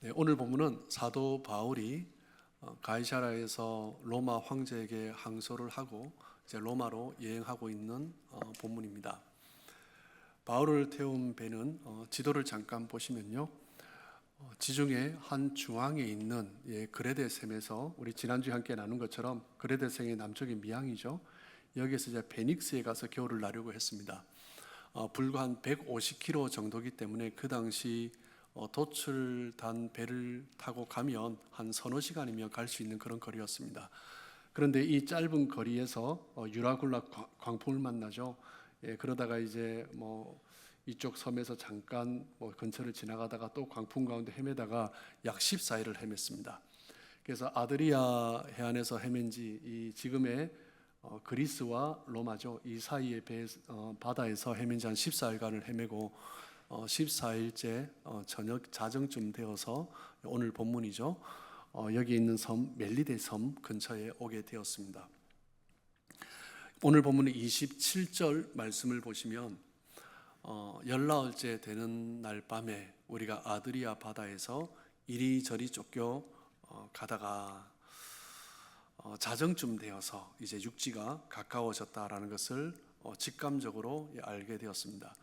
네, 오늘 본문은 사도 바울이 가이사라에서 로마 황제에게 항소를 하고 이제 로마로 여행하고 있는 본문입니다. 바울을 태운 배는 지도를 잠깐 보시면요, 지중해 한 중앙에 있는 그레데 샘에서 우리 지난주에 함께 나눈 것처럼 그레데 샘의 남쪽이 미항이죠. 여기에서 이제 베닉스에 가서 겨울을 나려고 했습니다. 불과 한 150km 정도이기 때문에 그 당시 도출단 배를 타고 가면 한 서너 시간이면 갈 수 있는 그런 거리였습니다. 그런데 이 짧은 거리에서 유라굴라 광풍을 만나죠. 그러다가 이제 이쪽 섬에서 잠깐 근처를 지나가다가 또 광풍 가운데 헤매다가 약 14일을 헤맸습니다. 그래서 아드리아 해안에서 헤맨 지 이 지금의 그리스와 로마죠. 이 사이의 바다에서 헤맨 지 한 14일간을 헤매고 14일째 저녁 자정쯤 되어서 오늘 본문이죠. 여기 있는 섬 멜리데 섬 근처에 오게 되었습니다. 오늘 본문의 27절 말씀을 보시면 열나흘째 되는 날 밤에 우리가 아드리아 바다에서 이리저리 쫓겨 가다가 자정쯤 되어서 이제 육지가 가까워졌다라는 것을 직감적으로 알게 되었습니다.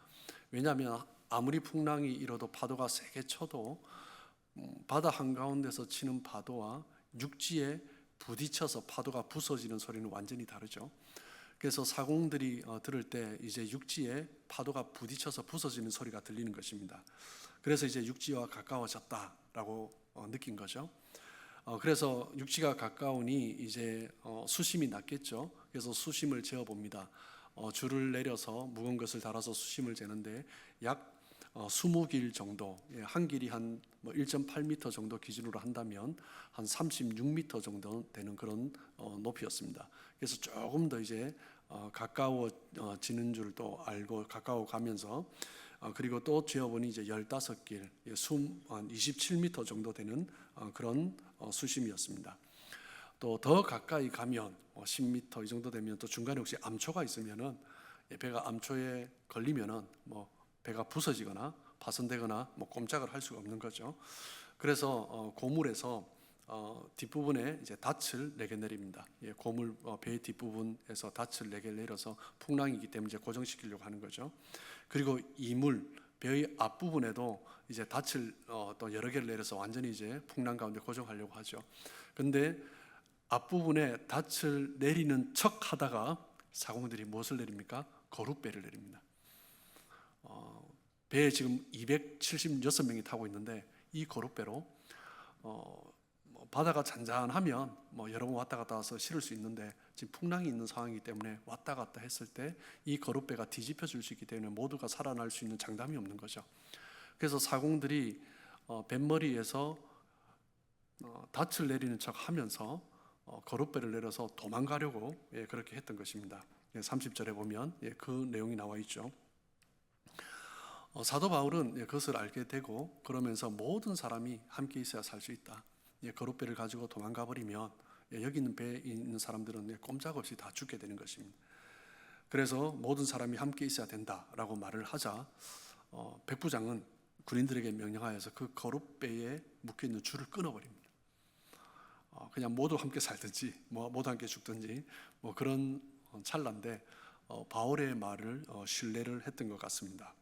왜냐하면 아무리 풍랑이 일어도 파도가 세게 쳐도 바다 한가운데서 치는 파도와 육지에 부딪혀서 파도가 부서지는 소리는 완전히 다르죠. 그래서 사공들이 들을 때 이제 육지에 파도가 부딪혀서 부서지는 소리가 들리는 것입니다. 그래서 이제 육지와 가까워졌다라고 느낀 거죠. 그래서 육지가 가까우니 이제 수심이 낮겠죠. 그래서 수심을 재어 봅니다. 줄을 내려서 무거운 것을 달아서 수심을 재는데 약 20길 정도, 한 길이 한 1.8m 정도 기준으로 한다면 한 36m 정도 되는 그런 높이였습니다. 그래서 조금 더 이제 가까워지는 줄도 알고 가까워 가면서 그리고 또 재어보니 이제 15길, 숨 한 27m 정도 되는 그런 수심이었습니다. 또 더 가까이 가면 10m 이 정도 되면 또 중간에 혹시 암초가 있으면은 배가 암초에 걸리면은 배가 부서지거나 파손되거나 꼼짝을 할 수가 없는 거죠. 그래서 고물에서 뒷부분에 이제 닻을 4개 내립니다. 고물 배 뒷부분에서 닻을 4개 내려서 풍랑이기 때문에 이제 고정시키려고 하는 거죠. 그리고 이물 배의 앞부분에도 이제 닻을 또 여러 개를 내려서 완전히 이제 풍랑 가운데 고정하려고 하죠. 근데 앞부분에 닻을 내리는 척 하다가 사공들이 무엇을 내립니까? 거룻배를 내립니다. 배에 지금 276명이 타고 있는데 이 거룻배로 바다가 잔잔하면 여러 번 왔다 갔다 와서 실을 수 있는데 지금 풍랑이 있는 상황이기 때문에 왔다 갔다 했을 때 이 거룻배가 뒤집혀질 수 있기 때문에 모두가 살아날 수 있는 장담이 없는 거죠. 그래서 사공들이 뱃머리에서 닻을 내리는 척 하면서 거룻배를 내려서 도망가려고 그렇게 했던 것입니다. 30절에 보면 그 내용이 나와 있죠. 사도 바울은 그것을 알게 되고 그러면서 모든 사람이 함께 있어야 살 수 있다. 거룻배를 가지고 도망가 버리면 여기 있는 배에 있는 사람들은 꼼짝없이 다 죽게 되는 것입니다. 그래서 모든 사람이 함께 있어야 된다라고 말을 하자 백부장은 군인들에게 명령하여서 그 거룻배에 묶여 있는 줄을 끊어버립니다. 그냥 모두 함께 살든지 모두 함께 죽든지 그런 찰나인데 바울의 말을 신뢰를 했던 것 같습니다.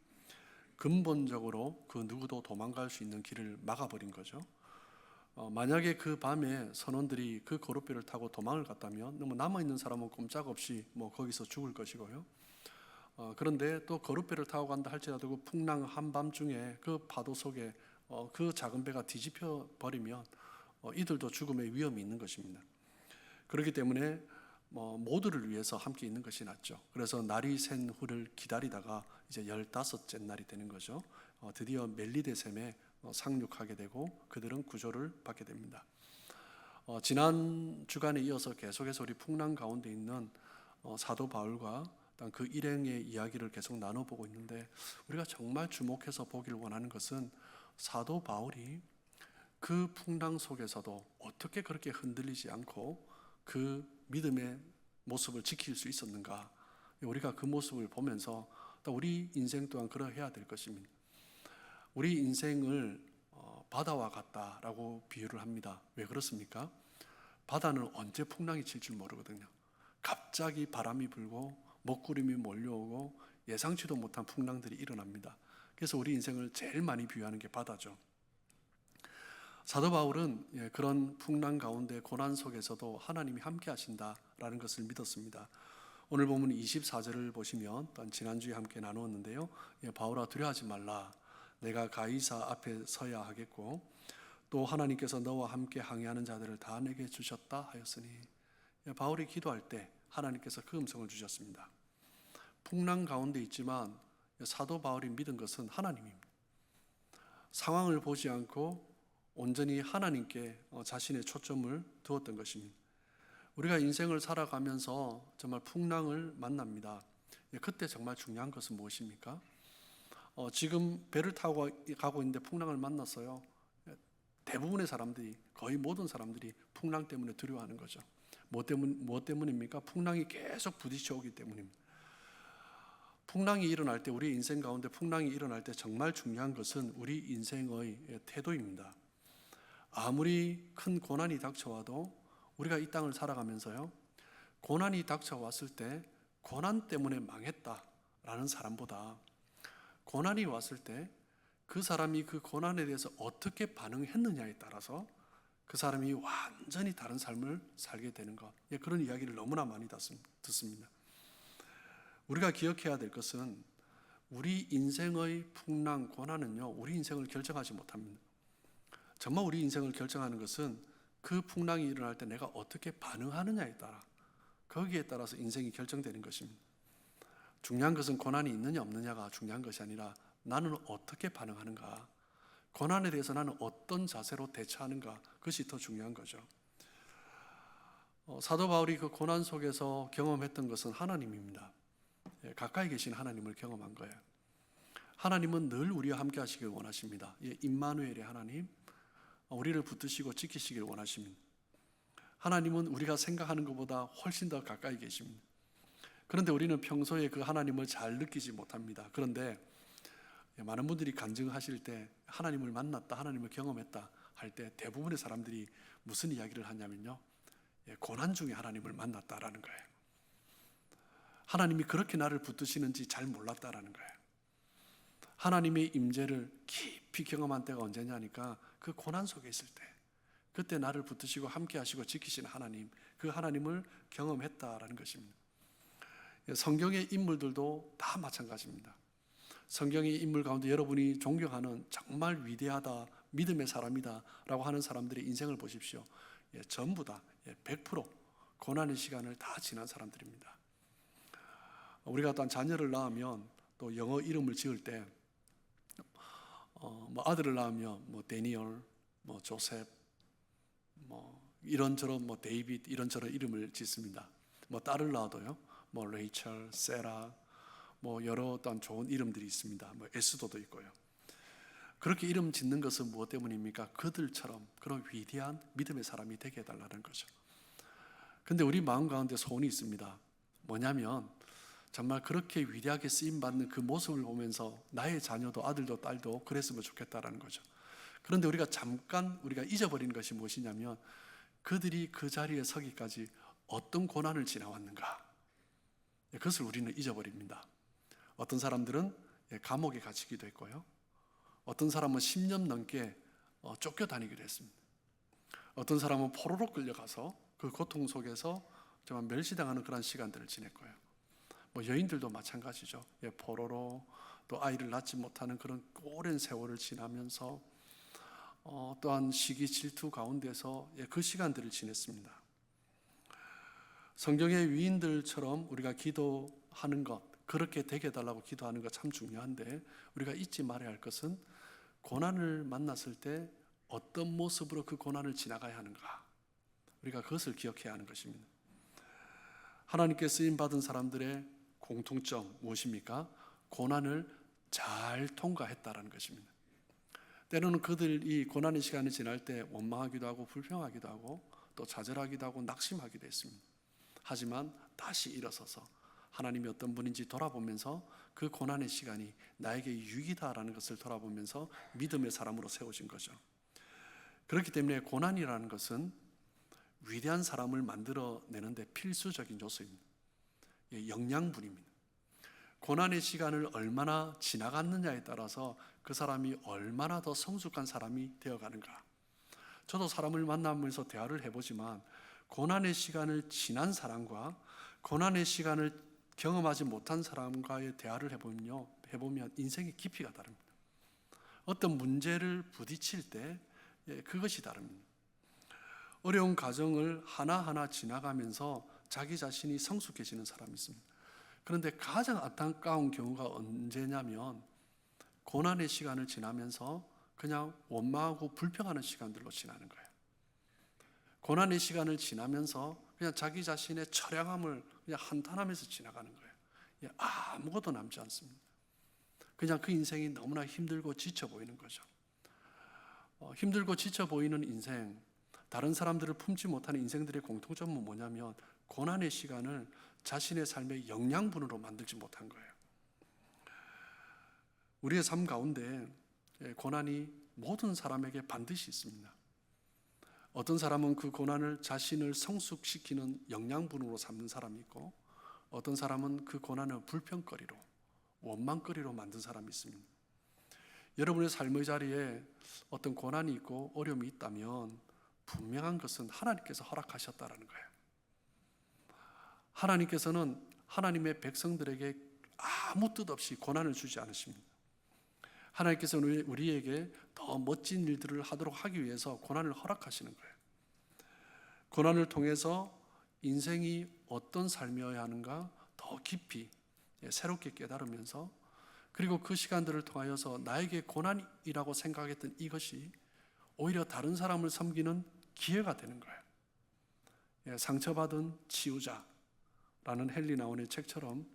근본적으로 그 누구도 도망갈 수 있는 길을 막아버린 거죠. 만약에 그 밤에 선원들이 그 거룻배를 타고 도망을 갔다면 남아있는 사람은 꼼짝없이 거기서 죽을 것이고요. 그런데 또 거룻배를 타고 간다 할지라도 그 풍랑 한밤중에 그 파도 속에 그 작은 배가 뒤집혀 버리면 이들도 죽음의 위험이 있는 것입니다. 그렇기 때문에 모두를 위해서 함께 있는 것이 낫죠. 그래서 날이 샌 후를 기다리다가 이제 15째 날이 되는 거죠. 드디어 멜리데 샘에 상륙하게 되고 그들은 구조를 받게 됩니다. 지난 주간에 이어서 계속해서 우리 풍랑 가운데 있는 사도 바울과 그 일행의 이야기를 계속 나눠보고 있는데 우리가 정말 주목해서 보기를 원하는 것은 사도 바울이 그 풍랑 속에서도 어떻게 그렇게 흔들리지 않고 그 믿음의 모습을 지킬 수 있었는가. 우리가 그 모습을 보면서 또 우리 인생 또한 그러해야 될 것입니다. 우리 인생을 바다와 같다라고 비유를 합니다. 왜 그렇습니까? 바다는 언제 풍랑이 칠 줄 모르거든요. 갑자기 바람이 불고 먹구름이 몰려오고 예상치도 못한 풍랑들이 일어납니다. 그래서 우리 인생을 제일 많이 비유하는 게 바다죠. 사도 바울은 그런 풍랑 가운데 고난 속에서도 하나님이 함께 하신다라는 것을 믿었습니다. 오늘 본문 24절을 보시면 또한 지난주에 함께 나누었는데요. 바울아 두려워하지 말라. 내가 가이사 앞에 서야 하겠고 또 하나님께서 너와 함께 항해하는 자들을 다 내게 주셨다 하였으니, 바울이 기도할 때 하나님께서 그 음성을 주셨습니다. 풍랑 가운데 있지만 사도 바울이 믿은 것은 하나님입니다. 상황을 보지 않고 온전히 하나님께 자신의 초점을 두었던 것입니다. 우리가 인생을 살아가면서 정말 풍랑을 만납니다. 그때 정말 중요한 것은 무엇입니까? 지금 배를 타고 가고 있는데 풍랑을 만났어요. 대부분의 사람들이, 거의 모든 사람들이 풍랑 때문에 두려워하는 거죠. 무엇 때문입니까? 풍랑이 계속 부딪혀 오기 때문입니다. 풍랑이 일어날 때, 우리 인생 가운데 풍랑이 일어날 때 정말 중요한 것은 우리 인생의 태도입니다. 아무리 큰 고난이 닥쳐와도 우리가 이 땅을 살아가면서요, 고난이 닥쳐왔을 때 고난 때문에 망했다라는 사람보다 고난이 왔을 때 그 사람이 그 고난에 대해서 어떻게 반응했느냐에 따라서 그 사람이 완전히 다른 삶을 살게 되는 것, 그런 이야기를 너무나 많이 듣습니다. 우리가 기억해야 될 것은 우리 인생의 풍랑, 고난은요, 우리 인생을 결정하지 못합니다. 정말 우리 인생을 결정하는 것은 그 풍랑이 일어날 때 내가 어떻게 반응하느냐에 따라, 거기에 따라서 인생이 결정되는 것입니다. 중요한 것은 고난이 있느냐 없느냐가 중요한 것이 아니라 나는 어떻게 반응하는가, 고난에 대해서 나는 어떤 자세로 대처하는가, 그것이 더 중요한 거죠. 사도 바울이 그 고난 속에서 경험했던 것은 하나님입니다. 가까이 계신 하나님을 경험한 거예요. 하나님은 늘 우리와 함께 하시길 원하십니다. 임마누엘의 하나님, 우리를 붙드시고 지키시길 원하십니다. 하나님은 우리가 생각하는 것보다 훨씬 더 가까이 계십니다. 그런데 우리는 평소에 그 하나님을 잘 느끼지 못합니다. 그런데 많은 분들이 간증하실 때 하나님을 만났다, 하나님을 경험했다 할 때 대부분의 사람들이 무슨 이야기를 하냐면요, 고난 중에 하나님을 만났다라는 거예요. 하나님이 그렇게 나를 붙드시는지 잘 몰랐다라는 거예요. 하나님의 임재를 깊이 경험한 때가 언제냐니까 그 고난 속에 있을 때, 그때 나를 붙드시고 함께 하시고 지키시는 하나님, 그 하나님을 경험했다라는 것입니다. 성경의 인물들도 다 마찬가지입니다. 성경의 인물 가운데 여러분이 존경하는 정말 위대하다, 믿음의 사람이다 라고 하는 사람들의 인생을 보십시오. 전부 다 100% 고난의 시간을 다 지난 사람들입니다. 우리가 또한 자녀를 낳으면 또 영어 이름을 지을 때 아들을 낳으면 데니얼, 조셉, 이런저런 데이빗, 이런저런 이름을 짓습니다. 딸을 낳아도요, 레이첼, 세라, 여러 어떤 좋은 이름들이 있습니다. 에스더도 있고요. 그렇게 이름 짓는 것은 무엇 때문입니까? 그들처럼 그런 위대한 믿음의 사람이 되게 해달라는 거죠. 근데 우리 마음 가운데 소원이 있습니다. 뭐냐면 정말 그렇게 위대하게 쓰임받는 그 모습을 보면서 나의 자녀도, 아들도 딸도 그랬으면 좋겠다라는 거죠. 그런데 우리가 잊어버린 것이 무엇이냐면 그들이 그 자리에 서기까지 어떤 고난을 지나왔는가, 그것을 우리는 잊어버립니다. 어떤 사람들은 감옥에 갇히기도 했고요, 어떤 사람은 10년 넘게 쫓겨다니기도 했습니다. 어떤 사람은 포로로 끌려가서 그 고통 속에서 정말 멸시당하는 그런 시간들을 지냈고요. 여인들도 마찬가지죠. 포로로 또 아이를 낳지 못하는 그런 오랜 세월을 지나면서 또한 시기 질투 가운데서 그 시간들을 지냈습니다. 성경의 위인들처럼 우리가 기도하는 것, 그렇게 되게 해달라고 기도하는 것 참 중요한데, 우리가 잊지 말아야 할 것은 고난을 만났을 때 어떤 모습으로 그 고난을 지나가야 하는가, 우리가 그것을 기억해야 하는 것입니다. 하나님께 쓰임받은 사람들의 공통점 무엇입니까? 고난을 잘 통과했다라는 것입니다. 때로는 그들이 고난의 시간이 지날 때 원망하기도 하고 불평하기도 하고 또 좌절하기도 하고 낙심하기도 했습니다. 하지만 다시 일어서서 하나님이 어떤 분인지 돌아보면서 그 고난의 시간이 나에게 유익이다라는 것을 돌아보면서 믿음의 사람으로 세워진 거죠. 그렇기 때문에 고난이라는 것은 위대한 사람을 만들어내는데 필수적인 요소입니다. 영양분입니다. 고난의 시간을 얼마나 지나갔느냐에 따라서 그 사람이 얼마나 더 성숙한 사람이 되어가는가. 저도 사람을 만나면서 대화를 해보지만 고난의 시간을 지난 사람과 고난의 시간을 경험하지 못한 사람과의 대화를 해보면 인생의 깊이가 다릅니다. 어떤 문제를 부딪힐 때 그것이 다릅니다. 어려운 과정을 하나하나 지나가면서 자기 자신이 성숙해지는 사람이 있습니다. 그런데 가장 안타까운 경우가 언제냐면 고난의 시간을 지나면서 그냥 원망하고 불평하는 시간들로 지나는 거예요. 고난의 시간을 지나면서 그냥 자기 자신의 처량함을 그냥 한탄하면서 지나가는 거예요. 아무것도 남지 않습니다. 그냥 그 인생이 너무나 힘들고 지쳐 보이는 거죠. 힘들고 지쳐 보이는 인생, 다른 사람들을 품지 못하는 인생들의 공통점은 뭐냐면 고난의 시간을 자신의 삶의 영양분으로 만들지 못한 거예요. 우리의 삶 가운데 고난이 모든 사람에게 반드시 있습니다. 어떤 사람은 그 고난을 자신을 성숙시키는 영양분으로 삼는 사람이 있고, 어떤 사람은 그 고난을 불평거리로, 원망거리로 만든 사람이 있습니다. 여러분의 삶의 자리에 어떤 고난이 있고 어려움이 있다면 분명한 것은 하나님께서 허락하셨다라는 거예요. 하나님께서는 하나님의 백성들에게 아무 뜻 없이 고난을 주지 않으십니다. 하나님께서는 우리에게 더 멋진 일들을 하도록 하기 위해서 고난을 허락하시는 거예요. 고난을 통해서 인생이 어떤 삶이어야 하는가 더 깊이 새롭게 깨달으면서, 그리고 그 시간들을 통하여서 나에게 고난이라고 생각했던 이것이 오히려 다른 사람을 섬기는 기회가 되는 거예요. 상처받은 치유자라는 헨리 나운의 책처럼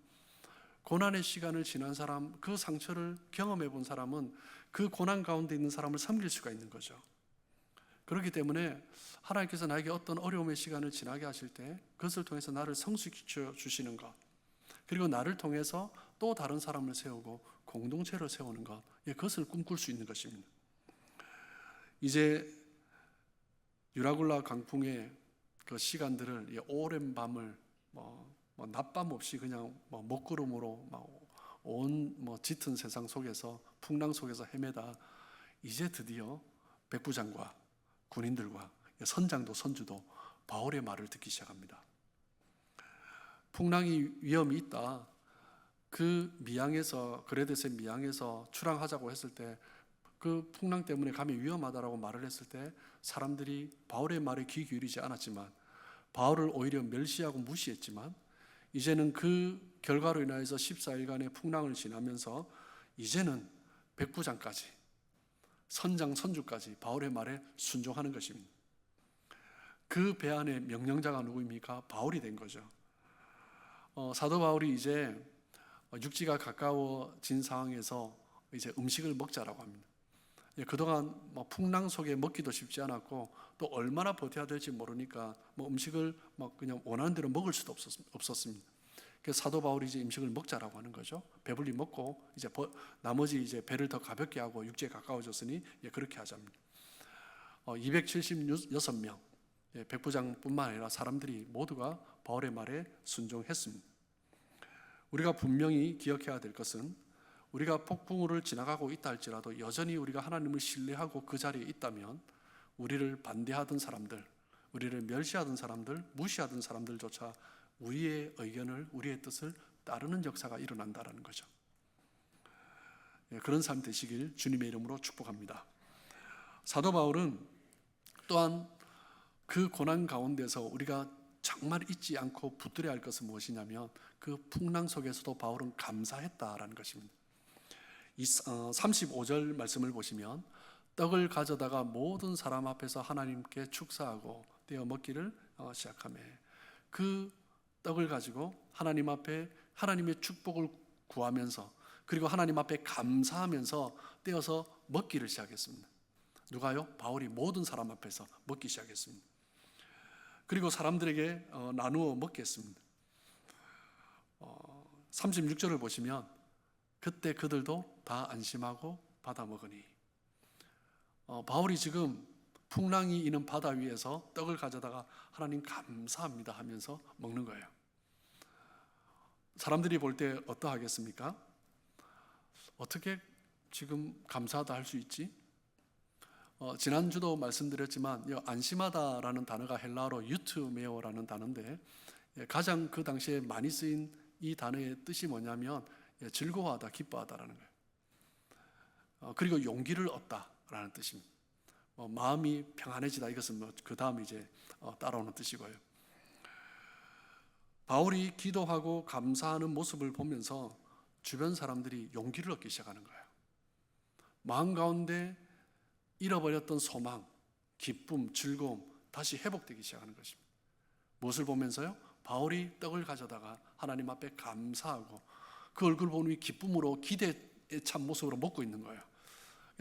고난의 시간을 지난 사람, 그 상처를 경험해 본 사람은 그 고난 가운데 있는 사람을 섬길 수가 있는 거죠. 그렇기 때문에 하나님께서 나에게 어떤 어려움의 시간을 지나게 하실 때 그것을 통해서 나를 성숙시켜 주시는 것, 그리고 나를 통해서 또 다른 사람을 세우고 공동체를 세우는 것, 그것을 꿈꿀 수 있는 것입니다. 이제 유라굴라 강풍의 그 시간들을, 오랜 밤을 낮밤 없이 그냥 먹구름으로 온 짙은 세상 속에서, 풍랑 속에서 헤매다 이제 드디어 백부장과 군인들과 선장도 선주도 바울의 말을 듣기 시작합니다. 풍랑이 위험이 있다. 그 미항에서, 그레데스의 미항에서 출항하자고 했을 때, 그 풍랑 때문에 가면 위험하다라고 말을 했을 때 사람들이 바울의 말에 귀 기울이지 않았지만, 바울을 오히려 멸시하고 무시했지만, 이제는 그 결과로 인하여서 14일간의 풍랑을 지나면서 이제는 백부장까지, 선장, 선주까지 바울의 말에 순종하는 것입니다. 그 배 안에 명령자가 누구입니까? 바울이 된 거죠. 사도 바울이 이제 육지가 가까워진 상황에서 이제 음식을 먹자라고 합니다. 그동안 풍랑 속에 먹기도 쉽지 않았고, 또 얼마나 버텨야 될지 모르니까 음식을 그냥 원하는 대로 먹을 수도 없었습니다. 그래서 사도 바울이 이제 음식을 먹자라고 하는 거죠. 배불리 먹고 이제 나머지 이제 배를 더 가볍게 하고 육지에 가까워졌으니 그렇게 하자입니다. 276명 백부장뿐만 아니라 사람들이 모두가 바울의 말에 순종했습니다. 우리가 분명히 기억해야 될 것은, 우리가 폭풍우를 지나가고 있다 할지라도 여전히 우리가 하나님을 신뢰하고 그 자리에 있다면 우리를 반대하던 사람들, 우리를 멸시하던 사람들, 무시하던 사람들조차 우리의 의견을, 우리의 뜻을 따르는 역사가 일어난다는 거죠. 그런 삶 되시길 주님의 이름으로 축복합니다. 사도 바울은 또한 그 고난 가운데서 우리가 정말 잊지 않고 붙들어야 할 것은 무엇이냐면, 그 풍랑 속에서도 바울은 감사했다라는 것입니다. 35절 말씀을 보시면, 떡을 가져다가 모든 사람 앞에서 하나님께 축사하고 떼어 먹기를 시작하며, 그 떡을 가지고 하나님 앞에 하나님의 축복을 구하면서, 그리고 하나님 앞에 감사하면서 떼어서 먹기를 시작했습니다. 누가요? 바울이 모든 사람 앞에서 먹기 시작했습니다. 그리고 사람들에게 나누어 먹겠습니다. 36절을 보시면, 그때 그들도 다 안심하고 받아 먹으니. 바울이 지금 풍랑이 있는 바다 위에서 떡을 가져다가 하나님 감사합니다 하면서 먹는 거예요. 사람들이 볼 때 어떠하겠습니까? 어떻게 지금 감사하다 할 수 있지? 지난주도 말씀드렸지만 안심하다라는 단어가 헬라어로 유트메오라는 단어인데, 가장 그 당시에 많이 쓰인 이 단어의 뜻이 뭐냐면 즐거워하다, 기뻐하다라는 거예요. 그리고 용기를 얻다라는 뜻입니다. 마음이 평안해지다, 이것은 그 다음 이제 따라오는 뜻이고요. 바울이 기도하고 감사하는 모습을 보면서 주변 사람들이 용기를 얻기 시작하는 거예요. 마음 가운데 잃어버렸던 소망, 기쁨, 즐거움 다시 회복되기 시작하는 것입니다. 무엇을 보면서요? 바울이 떡을 가져다가 하나님 앞에 감사하고 그 얼굴 보니 기쁨으로 기대에 찬 모습으로 먹고 있는 거예요.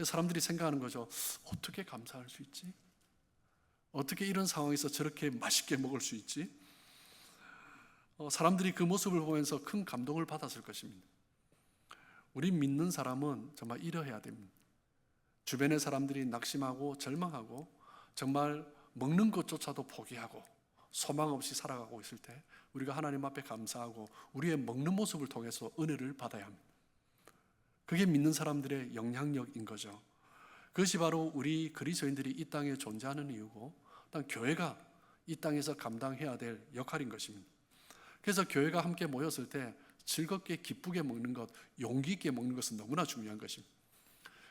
사람들이 생각하는 거죠. 어떻게 감사할 수 있지? 어떻게 이런 상황에서 저렇게 맛있게 먹을 수 있지? 사람들이 그 모습을 보면서 큰 감동을 받았을 것입니다. 우리 믿는 사람은 정말 이러해야 됩니다. 주변의 사람들이 낙심하고 절망하고 정말 먹는 것조차도 포기하고 소망 없이 살아가고 있을 때 우리가 하나님 앞에 감사하고 우리의 먹는 모습을 통해서 은혜를 받아야 합니다. 그게 믿는 사람들의 영향력인 거죠. 그것이 바로 우리 그리스도인들이 이 땅에 존재하는 이유고, 또 교회가 이 땅에서 감당해야 될 역할인 것입니다. 그래서 교회가 함께 모였을 때 즐겁게 기쁘게 먹는 것, 용기 있게 먹는 것은 너무나 중요한 것입니다.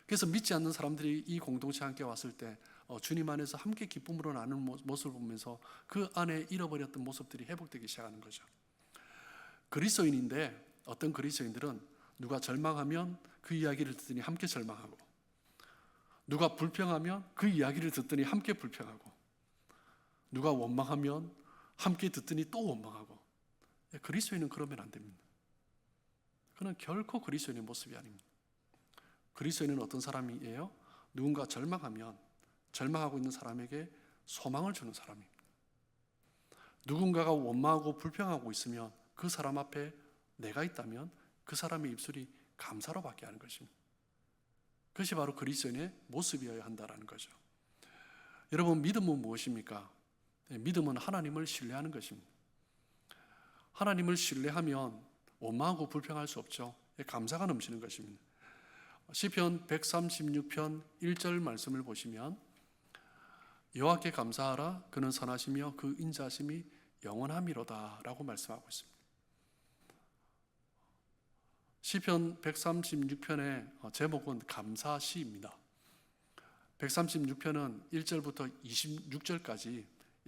그래서 믿지 않는 사람들이 이 공동체에 함께 왔을 때 주님 안에서 함께 기쁨으로 나누는 모습을 보면서 그 안에 잃어버렸던 모습들이 회복되기 시작하는 거죠. 그리스도인인데 어떤 그리스도인들은 누가 절망하면 그 이야기를 듣더니 함께 절망하고, 누가 불평하면 그 이야기를 듣더니 함께 불평하고, 누가 원망하면 함께 듣더니 또 원망하고. 그리스도인은 그러면 안 됩니다. 그는 결코 그리스도인의 모습이 아닙니다. 그리스도인은 어떤 사람이에요? 누군가 절망하면 절망하고 있는 사람에게 소망을 주는 사람입니다. 누군가가 원망하고 불평하고 있으면 그 사람 앞에 내가 있다면 그 사람의 입술이 감사로 받게 하는 것입니다. 그것이 바로 그리스도인의 모습이어야 한다는 거죠. 여러분, 믿음은 무엇입니까? 믿음은 하나님을 신뢰하는 것입니다. 하나님을 신뢰하면 원망하고 불평할 수 없죠. 감사가 넘치는 것입니다. 시편 136편 1절 말씀을 보시면 여호와께 감사하라, 그는 선하시며 그 인자하심이 영원함이로다 라고 말씀하고 있습니다. 시편 136편의 제목은 감사시입니다. 136편은 1절부터 26절까지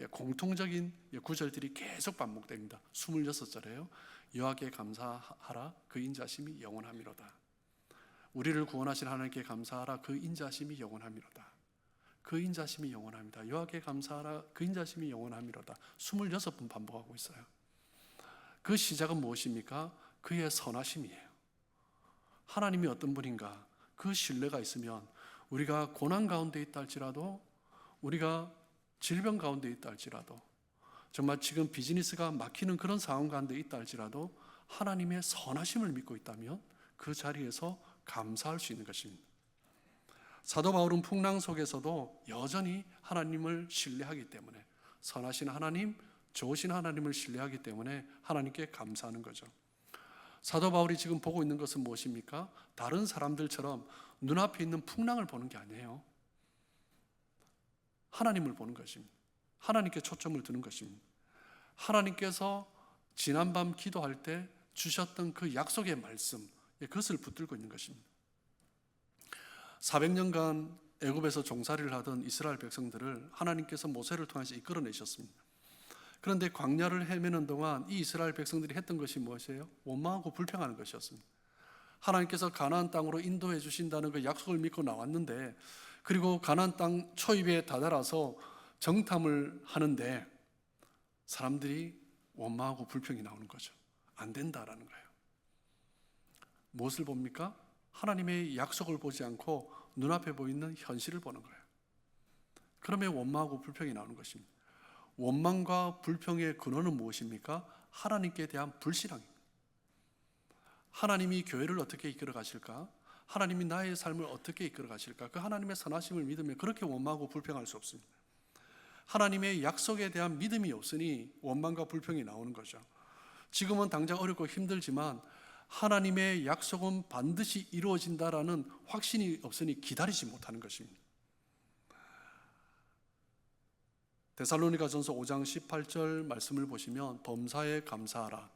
공통적인 구절들이 계속 반복됩니다. 26절에요. 여호와께 감사하라, 그 인자하심이 영원함이로다. 우리를 구원하신 하나님께 감사하라, 그 인자하심이 영원함이로다. 그 인자하심이 영원합니다. 여호와께 감사하라, 그 인자하심이 영원함이로다. 26번 반복하고 있어요. 그 시작은 무엇입니까? 그의 선하심이에요. 하나님이 어떤 분인가, 그 신뢰가 있으면 우리가 고난 가운데 있다 할지라도, 우리가 질병 가운데 있다 할지라도, 정말 지금 비즈니스가 막히는 그런 상황 가운데 있다 할지라도 하나님의 선하심을 믿고 있다면 그 자리에서 감사할 수 있는 것입니다. 사도 바울은 풍랑 속에서도 여전히 하나님을 신뢰하기 때문에, 선하신 하나님, 좋으신 하나님을 신뢰하기 때문에 하나님께 감사하는 거죠. 사도 바울이 지금 보고 있는 것은 무엇입니까? 다른 사람들처럼 눈앞에 있는 풍랑을 보는 게 아니에요. 하나님을 보는 것입니다. 하나님께 초점을 두는 것입니다. 하나님께서 지난밤 기도할 때 주셨던 그 약속의 말씀, 그것을 붙들고 있는 것입니다. 400년간 애굽에서 종살이를 하던 이스라엘 백성들을 하나님께서 모세를 통해서 이끌어내셨습니다. 그런데 광야를 헤매는 동안 이 이스라엘 백성들이 했던 것이 무엇이에요? 원망하고 불평하는 것이었습니다. 하나님께서 가나안 땅으로 인도해 주신다는 그 약속을 믿고 나왔는데, 그리고 가나안 땅 초입에 다다라서 정탐을 하는데 사람들이 원망하고 불평이 나오는 거죠. 안 된다라는 거예요. 무엇을 봅니까? 하나님의 약속을 보지 않고 눈앞에 보이는 현실을 보는 거예요. 그러면 원망하고 불평이 나오는 것입니다. 원망과 불평의 근원은 무엇입니까? 하나님께 대한 불신앙입니다. 하나님이 교회를 어떻게 이끌어 가실까? 하나님이 나의 삶을 어떻게 이끌어 가실까? 그 하나님의 선하심을 믿으면 그렇게 원망하고 불평할 수 없습니다. 하나님의 약속에 대한 믿음이 없으니 원망과 불평이 나오는 거죠. 지금은 당장 어렵고 힘들지만 하나님의 약속은 반드시 이루어진다라는 확신이 없으니 기다리지 못하는 것입니다. 데살로니가전서 5장 18절 말씀을 보시면 범사에 감사하라.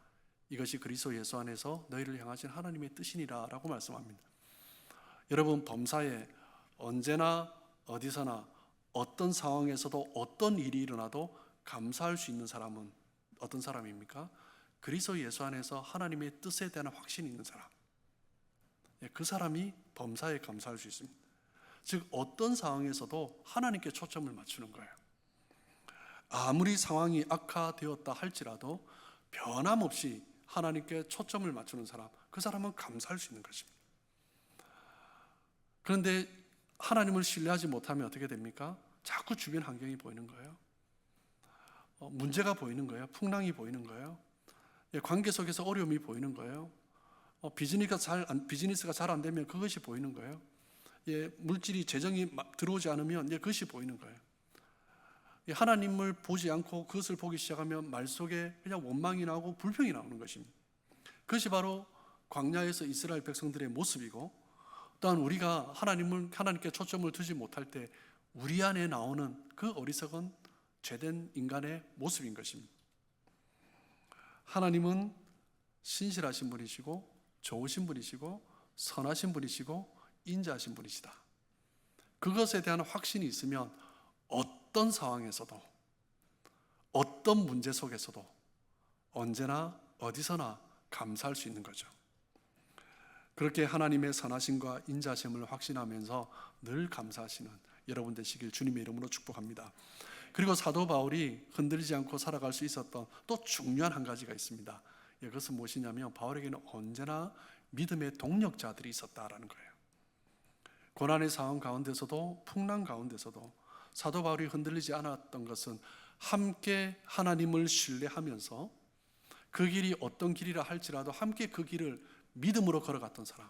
이것이 그리스도 예수 안에서 너희를 향하신 하나님의 뜻이니라 라고 말씀합니다. 여러분, 범사에 언제나 어디서나 어떤 상황에서도 어떤 일이 일어나도 감사할 수 있는 사람은 어떤 사람입니까? 그리스도 예수 안에서 하나님의 뜻에 대한 확신이 있는 사람. 그 사람이 범사에 감사할 수 있습니다. 즉 어떤 상황에서도 하나님께 초점을 맞추는 거예요. 아무리 상황이 악화되었다 할지라도 변함없이 하나님께 초점을 맞추는 사람, 그 사람은 감사할 수 있는 것입니다. 그런데 하나님을 신뢰하지 못하면 어떻게 됩니까? 자꾸 주변 환경이 보이는 거예요. 문제가 보이는 거예요. 풍랑이 보이는 거예요. 관계 속에서 어려움이 보이는 거예요. 비즈니스가 잘 안 되면 그것이 보이는 거예요. 물질이 재정이 들어오지 않으면 그것이 보이는 거예요. 하나님을 보지 않고 그것을 보기 시작하면 말 속에 그냥 원망이 나오고 불평이 나오는 것입니다. 그것이 바로 광야에서 이스라엘 백성들의 모습이고, 또한 우리가 하나님께 초점을 두지 못할 때 우리 안에 나오는 그 어리석은 죄된 인간의 모습인 것입니다. 하나님은 신실하신 분이시고 좋으신 분이시고 선하신 분이시고 인자하신 분이시다. 그것에 대한 확신이 있으면 어떤 상황에서도 어떤 문제 속에서도 언제나 어디서나 감사할 수 있는 거죠. 그렇게 하나님의 선하심과 인자심을 확신하면서 늘 감사하시는 여러분 되시길 주님의 이름으로 축복합니다. 그리고 사도 바울이 흔들리지 않고 살아갈 수 있었던 또 중요한 한 가지가 있습니다. 그것은 무엇이냐면 바울에게는 언제나 믿음의 동력자들이 있었다라는 거예요. 고난의 상황 가운데서도 풍랑 가운데서도 사도 바울이 흔들리지 않았던 것은 함께 하나님을 신뢰하면서 그 길이 어떤 길이라 할지라도 함께 그 길을 믿음으로 걸어갔던 사람,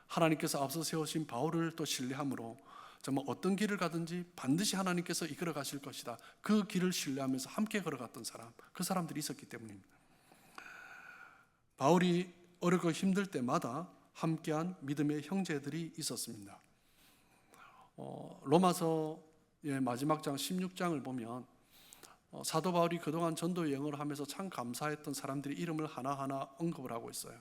하나님께서 앞서 세우신 바울을 또 신뢰함으로 정말 어떤 길을 가든지 반드시 하나님께서 이끌어 가실 것이다, 그 길을 신뢰하면서 함께 걸어갔던 사람, 그 사람들이 있었기 때문입니다. 바울이 어렵고 힘들 때마다 함께한 믿음의 형제들이 있었습니다. 로마서의 마지막 장 16장을 보면 사도 바울이 그동안 전도 여행을 하면서 참 감사했던 사람들의 이름을 하나하나 언급을 하고 있어요.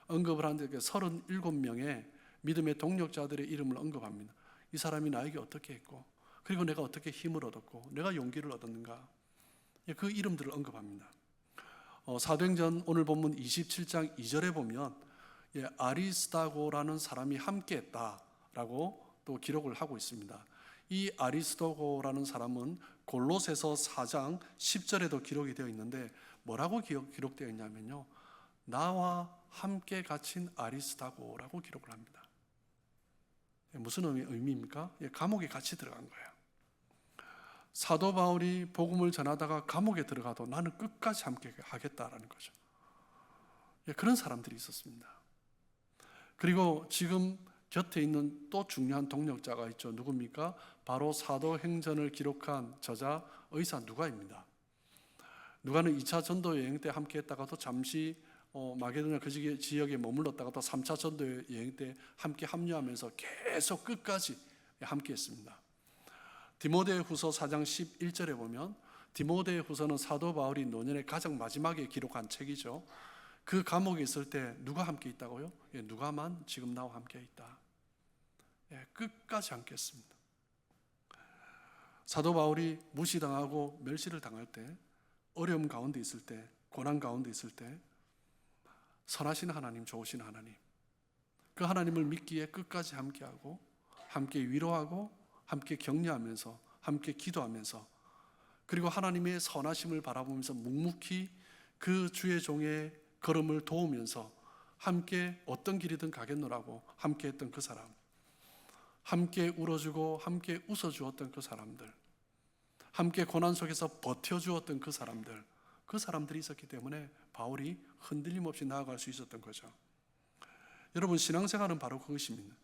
언급을 하는데 37명의 믿음의 동력자들의 이름을 언급합니다. 이 사람이 나에게 어떻게 했고, 그리고 내가 어떻게 힘을 얻었고, 내가 용기를 얻었는가, 그 이름들을 언급합니다. 사도행전 오늘 본문 27장 2절에 보면 아리스다고라는 사람이 함께했다라고 또 기록을 하고 있습니다. 이 아리스도고라는 사람은 골로새서 4장 10절에도 기록이 되어 있는데 뭐라고 기록되어 있냐면요, 나와 함께 갇힌 아리스다고라고 기록을 합니다. 무슨 의미입니까? 감옥에 같이 들어간 거예요. 사도 바울이 복음을 전하다가 감옥에 들어가도 나는 끝까지 함께 하겠다라는 거죠. 그런 사람들이 있었습니다. 그리고 지금 곁에 있는 또 중요한 동력자가 있죠. 누굽니까? 바로 사도행전을 기록한 저자 의사 누가입니다. 누가는 2차 전도 여행 때 함께 했다가도 잠시 마게도냐 그 지역에 머물렀다가 또 3차 전도 여행 때 함께 합류하면서 계속 끝까지 함께 했습니다. 디모데후서 4장 11절에 보면, 디모데후서는 사도 바울이 노년의 가장 마지막에 기록한 책이죠. 그 감옥에 있을 때 누가 함께 있다고요? 누가만 지금 나와 함께 있다. 끝까지 함께 했습니다. 사도 바울이 무시당하고 멸시를 당할 때, 어려움 가운데 있을 때, 고난 가운데 있을 때 선하신 하나님, 좋으신 하나님, 그 하나님을 믿기에 끝까지 함께하고 함께 위로하고 함께 격려하면서 함께 기도하면서, 그리고 하나님의 선하심을 바라보면서 묵묵히 그 주의 종의 걸음을 도우면서 함께 어떤 길이든 가겠노라고 함께 했던 그 사람, 함께 울어주고 함께 웃어주었던 그 사람들, 함께 고난 속에서 버텨주었던 그 사람들이 있었기 때문에 바울이 흔들림 없이 나아갈 수 있었던 거죠. 여러분, 신앙생활은 바로 그것입니다.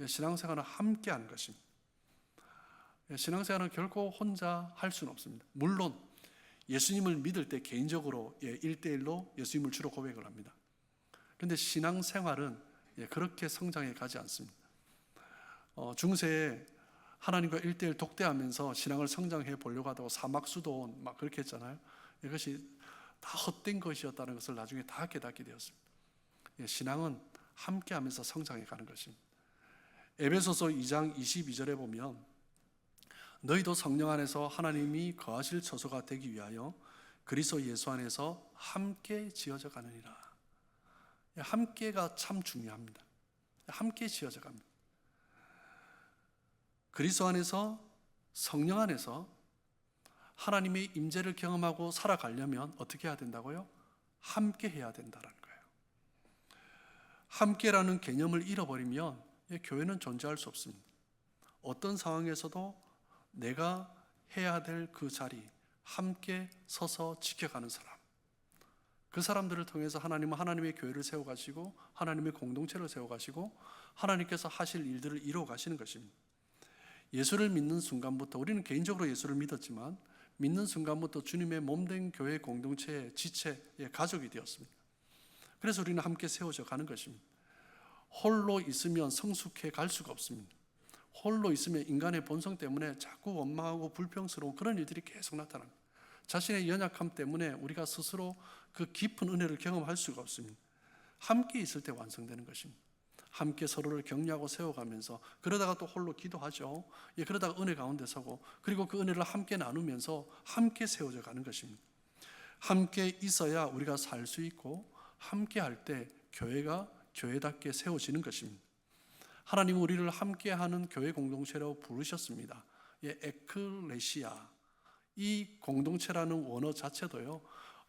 신앙생활은 함께하는 것입니다. 신앙생활은 결코 혼자 할 수는 없습니다. 물론 예수님을 믿을 때 개인적으로 1대1로 예수님을 주로 고백을 합니다. 그런데 신앙생활은 그렇게 성장해 가지 않습니다. 중세에 하나님과 1대1 독대하면서 신앙을 성장해 보려고 하다가 사막수도원 막 그렇게 했잖아요. 이것이 다 헛된 것이었다는 것을 나중에 다 깨닫게 되었습니다. 신앙은 함께하면서 성장해 가는 것입니다. 에베소서 2장 22절에 보면 너희도 성령 안에서 하나님이 거하실 처소가 되기 위하여 그리스도 예수 안에서 함께 지어져 가느니라. 함께가 참 중요합니다. 함께 지어져 갑니다. 그리스도 안에서, 성령 안에서 하나님의 임재를 경험하고 살아가려면 어떻게 해야 된다고요? 함께 해야 된다는 거예요. 함께라는 개념을 잃어버리면 교회는 존재할 수 없습니다. 어떤 상황에서도 내가 해야 될 그 자리, 함께 서서 지켜가는 사람, 그 사람들을 통해서 하나님은 하나님의 교회를 세워가시고 하나님의 공동체를 세워가시고 하나님께서 하실 일들을 이루어 가시는 것입니다. 예수를 믿는 순간부터, 우리는 개인적으로 예수를 믿었지만 믿는 순간부터 주님의 몸된 교회 공동체의 지체의 가족이 되었습니다. 그래서 우리는 함께 세워져 가는 것입니다. 홀로 있으면 성숙해 갈 수가 없습니다. 홀로 있으면 인간의 본성 때문에 자꾸 원망하고 불평스러운 그런 일들이 계속 나타납니다. 자신의 연약함 때문에 우리가 스스로 그 깊은 은혜를 경험할 수가 없습니다. 함께 있을 때 완성되는 것입니다. 함께 서로를 격려하고 세워가면서, 그러다가 또 홀로 기도하죠. 그러다가 은혜 가운데 서고, 그리고 그 은혜를 함께 나누면서 함께 세워져 가는 것입니다. 함께 있어야 우리가 살 수 있고, 함께 할 때 교회가 교회답게 세워지는 것입니다. 하나님은 우리를 함께하는 교회 공동체로 부르셨습니다. 에클레시아, 이 공동체라는 원어 자체도요,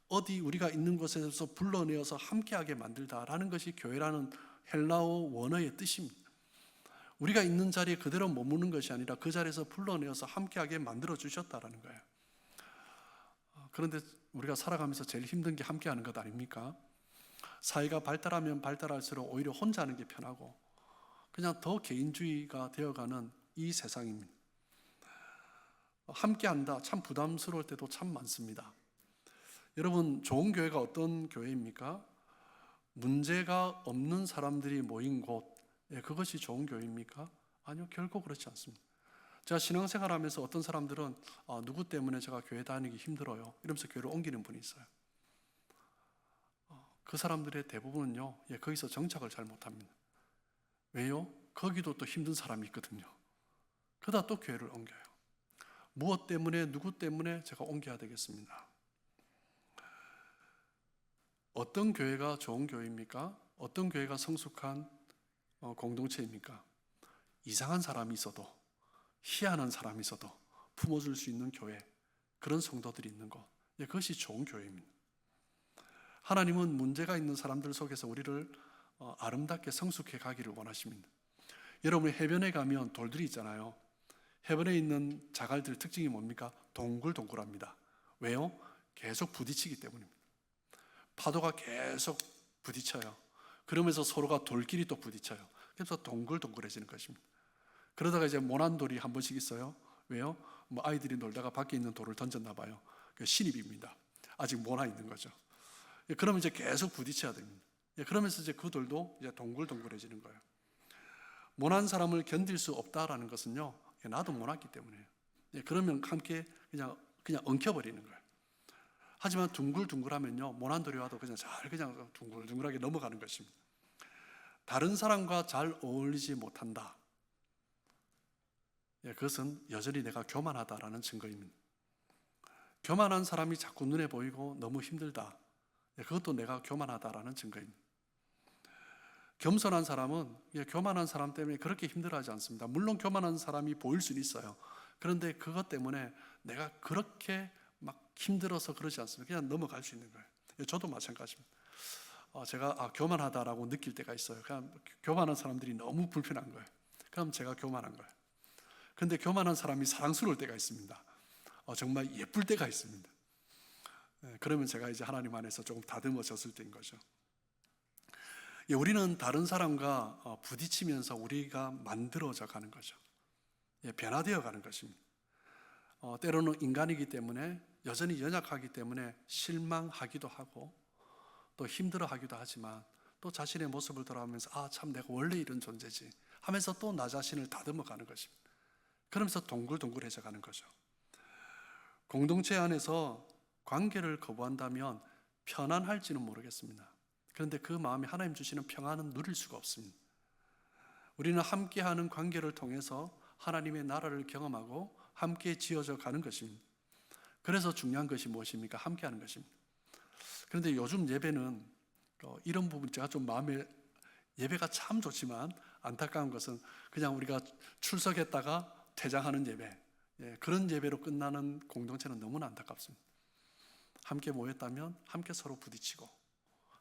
어디 우리가 있는 곳에서 불러내어서 함께하게 만들다라는 것이 교회라는 헬라어 원어의 뜻입니다. 우리가 있는 자리에 그대로 머무는 것이 아니라 그 자리에서 불러내어서 함께하게 만들어 주셨다라는 거예요. 그런데 우리가 살아가면서 제일 힘든 게 함께하는 것 아닙니까? 사회가 발달하면 발달할수록 오히려 혼자 하는 게 편하고 그냥 더 개인주의가 되어가는 이 세상입니다. 함께한다 참 부담스러울 때도 참 많습니다. 여러분, 좋은 교회가 어떤 교회입니까? 문제가 없는 사람들이 모인 곳, 그것이 좋은 교회입니까? 아니요, 결코 그렇지 않습니다. 제가 신앙생활하면서 어떤 사람들은 누구 때문에 제가 교회 다니기 힘들어요 이러면서 교회를 옮기는 분이 있어요. 그 사람들의 대부분은요, 거기서 정착을 잘 못합니다. 왜요? 거기도 또 힘든 사람이 있거든요. 그러다 또 교회를 옮겨요. 무엇 때문에, 누구 때문에 제가 옮겨야 되겠습니다. 어떤 교회가 좋은 교회입니까? 어떤 교회가 성숙한 공동체입니까? 이상한 사람이 있어도, 희한한 사람이 있어도 품어줄 수 있는 교회, 그런 성도들이 있는 것, 그것이 좋은 교회입니다. 하나님은 문제가 있는 사람들 속에서 우리를 아름답게 성숙해 가기를 원하십니다. 여러분, 해변에 가면 돌들이 있잖아요. 해변에 있는 자갈들 특징이 뭡니까? 동글동글합니다. 왜요? 계속 부딪히기 때문입니다. 파도가 계속 부딪혀요. 그러면서 서로가 돌끼리 또 부딪혀요. 그래서 동글동글해지는 것입니다. 그러다가 이제 모난 돌이 한 번씩 있어요. 왜요? 아이들이 놀다가 밖에 있는 돌을 던졌나 봐요. 신입입니다. 아직 모나 있는 거죠. 그러면 이제 계속 부딪혀야 됩니다. 그러면서 이제 그 돌도 이제 동글동글해지는 거예요. 모난 사람을 견딜 수 없다라는 것은요, 나도 모났기 때문이에요. 그러면 함께 그냥 엉켜버리는 거예요. 하지만 둥글둥글하면요, 모난 돌이 와도 그냥 둥글둥글하게 넘어가는 것입니다. 다른 사람과 잘 어울리지 못한다. 그것은 여전히 내가 교만하다라는 증거입니다. 교만한 사람이 자꾸 눈에 보이고 너무 힘들다. 그것도 내가 교만하다라는 증거입니다. 겸손한 사람은 교만한 사람 때문에 그렇게 힘들어하지 않습니다. 물론 교만한 사람이 보일 수는 있어요. 그런데 그것 때문에 내가 그렇게 막 힘들어서 그러지 않습니다. 그냥 넘어갈 수 있는 거예요. 저도 마찬가지입니다. 제가 교만하다라고 느낄 때가 있어요. 그냥 교만한 사람들이 너무 불편한 거예요. 그럼 제가 교만한 거예요. 그런데 교만한 사람이 사랑스러울 때가 있습니다. 정말 예쁠 때가 있습니다. 그러면 제가 이제 하나님 안에서 조금 다듬어졌을 때인 거죠. 우리는 다른 사람과 부딪히면서 우리가 만들어져 가는 거죠. 변화되어 가는 것입니다. 때로는 인간이기 때문에 여전히 연약하기 때문에 실망하기도 하고 또 힘들어하기도 하지만 또 자신의 모습을 돌아보면서 참 내가 원래 이런 존재지 하면서 또 나 자신을 다듬어 가는 것입니다. 그러면서 동글동글해져 가는 거죠. 공동체 안에서 관계를 거부한다면 편안할지는 모르겠습니다. 그런데 그 마음에 하나님 주시는 평안은 누릴 수가 없습니다. 우리는 함께하는 관계를 통해서 하나님의 나라를 경험하고 함께 지어져 가는 것입니다. 그래서 중요한 것이 무엇입니까? 함께하는 것입니다. 그런데 요즘 예배는 이런 부분 제가 좀 마음에 예배가 참 좋지만 안타까운 것은 그냥 우리가 출석했다가 퇴장하는 예배, 그런 예배로 끝나는 공동체는 너무나 안타깝습니다. 함께 모였다면 함께 서로 부딪히고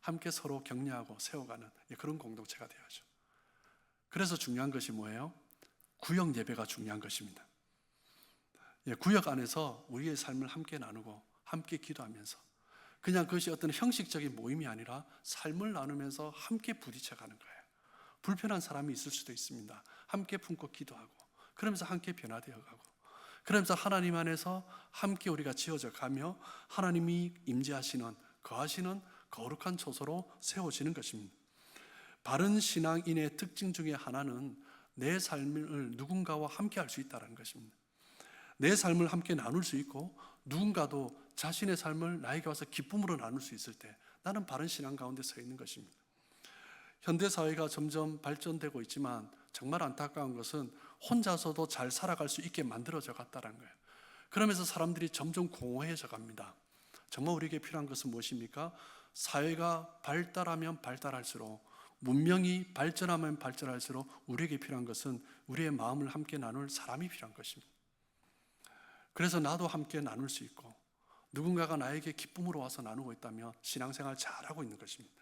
함께 서로 격려하고 세워가는 그런 공동체가 되어야죠. 그래서 중요한 것이 뭐예요? 구역 예배가 중요한 것입니다. 구역 안에서 우리의 삶을 함께 나누고 함께 기도하면서 그냥 그것이 어떤 형식적인 모임이 아니라 삶을 나누면서 함께 부딪혀가는 거예요. 불편한 사람이 있을 수도 있습니다. 함께 품고 기도하고 그러면서 함께 변화되어 가고 그러면서 하나님 안에서 함께 우리가 지어져 가며 하나님이 임재하시는 거하시는 거룩한 처소로 세워지는 것입니다. 바른 신앙인의 특징 중에 하나는 내 삶을 누군가와 함께 할 수 있다는 것입니다. 내 삶을 함께 나눌 수 있고 누군가도 자신의 삶을 나에게 와서 기쁨으로 나눌 수 있을 때 나는 바른 신앙 가운데 서 있는 것입니다. 현대사회가 점점 발전되고 있지만 정말 안타까운 것은 혼자서도 잘 살아갈 수 있게 만들어져 갔다는 거예요. 그러면서 사람들이 점점 공허해져 갑니다. 정말 우리에게 필요한 것은 무엇입니까? 사회가 발달하면 발달할수록 문명이 발전하면 발전할수록 우리에게 필요한 것은 우리의 마음을 함께 나눌 사람이 필요한 것입니다. 그래서 나도 함께 나눌 수 있고 누군가가 나에게 기쁨으로 와서 나누고 있다면 신앙생활 잘하고 있는 것입니다.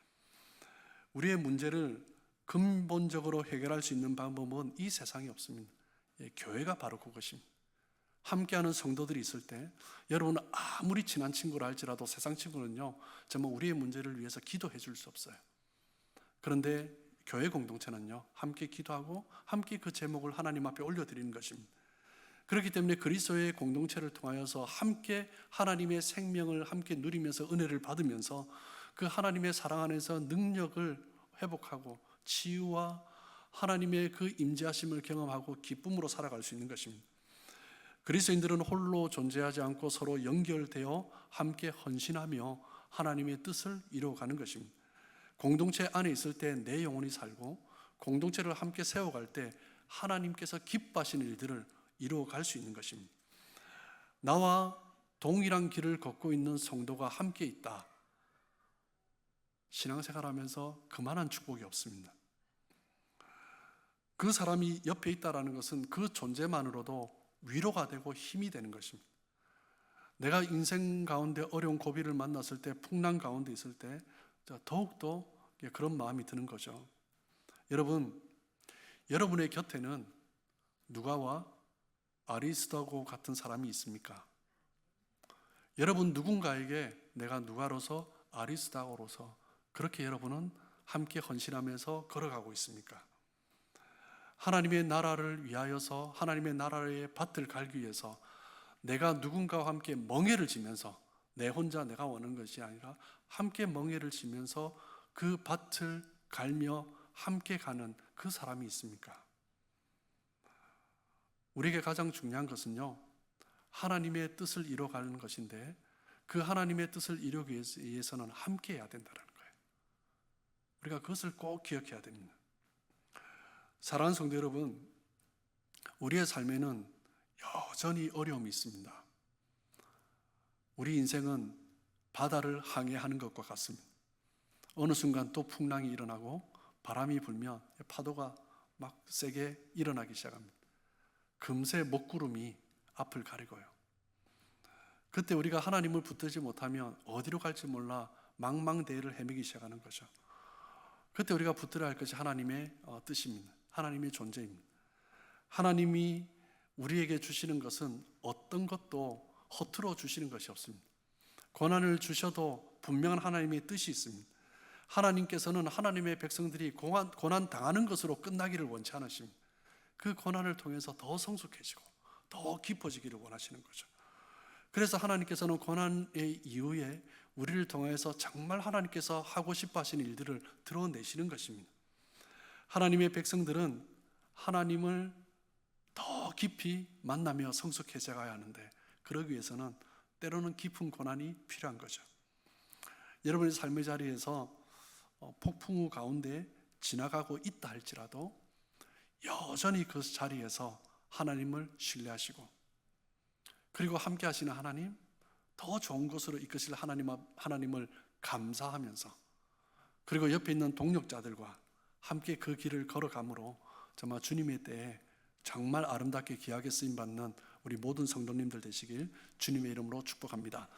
우리의 문제를 근본적으로 해결할 수 있는 방법은 이 세상에 없습니다. 교회가 바로 그것입니다. 함께하는 성도들이 있을 때 여러분은 아무리 친한 친구라 할지라도 세상 친구는요 정말 우리의 문제를 위해서 기도해 줄 수 없어요. 그런데 교회 공동체는요 함께 기도하고 함께 그 제목을 하나님 앞에 올려드리는 것입니다. 그렇기 때문에 그리스도의 공동체를 통하여서 함께 하나님의 생명을 함께 누리면서 은혜를 받으면서 그 하나님의 사랑 안에서 능력을 회복하고 치유와 하나님의 그 임재하심을 경험하고 기쁨으로 살아갈 수 있는 것입니다. 그리스도인들은 홀로 존재하지 않고 서로 연결되어 함께 헌신하며 하나님의 뜻을 이루어가는 것입니다. 공동체 안에 있을 때 내 영혼이 살고 공동체를 함께 세워갈 때 하나님께서 기뻐하시는 일들을 이루어갈 수 있는 것입니다. 나와 동일한 길을 걷고 있는 성도가 함께 있다. 신앙생활하면서 그만한 축복이 없습니다. 그 사람이 옆에 있다는 것은 그 존재만으로도 위로가 되고 힘이 되는 것입니다. 내가 인생 가운데 어려운 고비를 만났을 때 풍랑 가운데 있을 때 더욱더 그런 마음이 드는 거죠. 여러분, 여러분의 곁에는 누가와 아리스도하고 같은 사람이 있습니까? 여러분 누군가에게 내가 누가로서 아리스도로서 그렇게 여러분은 함께 헌신하면서 걸어가고 있습니까? 하나님의 나라를 위하여서 하나님의 나라의 밭을 갈기 위해서 내가 누군가와 함께 멍에를 지면서 내 혼자 내가 원하는 것이 아니라 함께 멍에를 지면서 그 밭을 갈며 함께 가는 그 사람이 있습니까? 우리에게 가장 중요한 것은요 하나님의 뜻을 이루어가는 것인데 그 하나님의 뜻을 이루기 위해서는 함께 해야 된다는 거예요. 우리가 그것을 꼭 기억해야 됩니다. 사랑하는 성도 여러분, 우리의 삶에는 여전히 어려움이 있습니다. 우리 인생은 바다를 항해하는 것과 같습니다. 어느 순간 또 풍랑이 일어나고 바람이 불면 파도가 막 세게 일어나기 시작합니다. 금세 먹구름이 앞을 가리고요. 그때 우리가 하나님을 붙들지 못하면 어디로 갈지 몰라 망망대해를 헤매기 시작하는 거죠. 그때 우리가 붙들어야 할 것이 하나님의 뜻입니다. 하나님의 존재입니다. 하나님이 우리에게 주시는 것은 어떤 것도 허투루 주시는 것이 없습니다. 고난을 주셔도 분명한 하나님의 뜻이 있습니다. 하나님께서는 하나님의 백성들이 고난 당하는 것으로 끝나기를 원치 않으십니다. 그 고난을 통해서 더 성숙해지고 더 깊어지기를 원하시는 거죠. 그래서 하나님께서는 고난의 이후에 우리를 통해서 정말 하나님께서 하고 싶어 하시는 일들을 드러내시는 것입니다. 하나님의 백성들은 하나님을 더 깊이 만나며 성숙해져 가야 하는데, 그러기 위해서는 때로는 깊은 고난이 필요한 거죠. 여러분의 삶의 자리에서 폭풍우 가운데 지나가고 있다 할지라도 여전히 그 자리에서 하나님을 신뢰하시고, 그리고 함께 하시는 하나님, 더 좋은 곳으로 이끄실 하나님을 감사하면서, 그리고 옆에 있는 동력자들과 함께 그 길을 걸어감으로 정말 주님의 때에 정말 아름답게 귀하게 쓰임받는 우리 모든 성도님들 되시길 주님의 이름으로 축복합니다.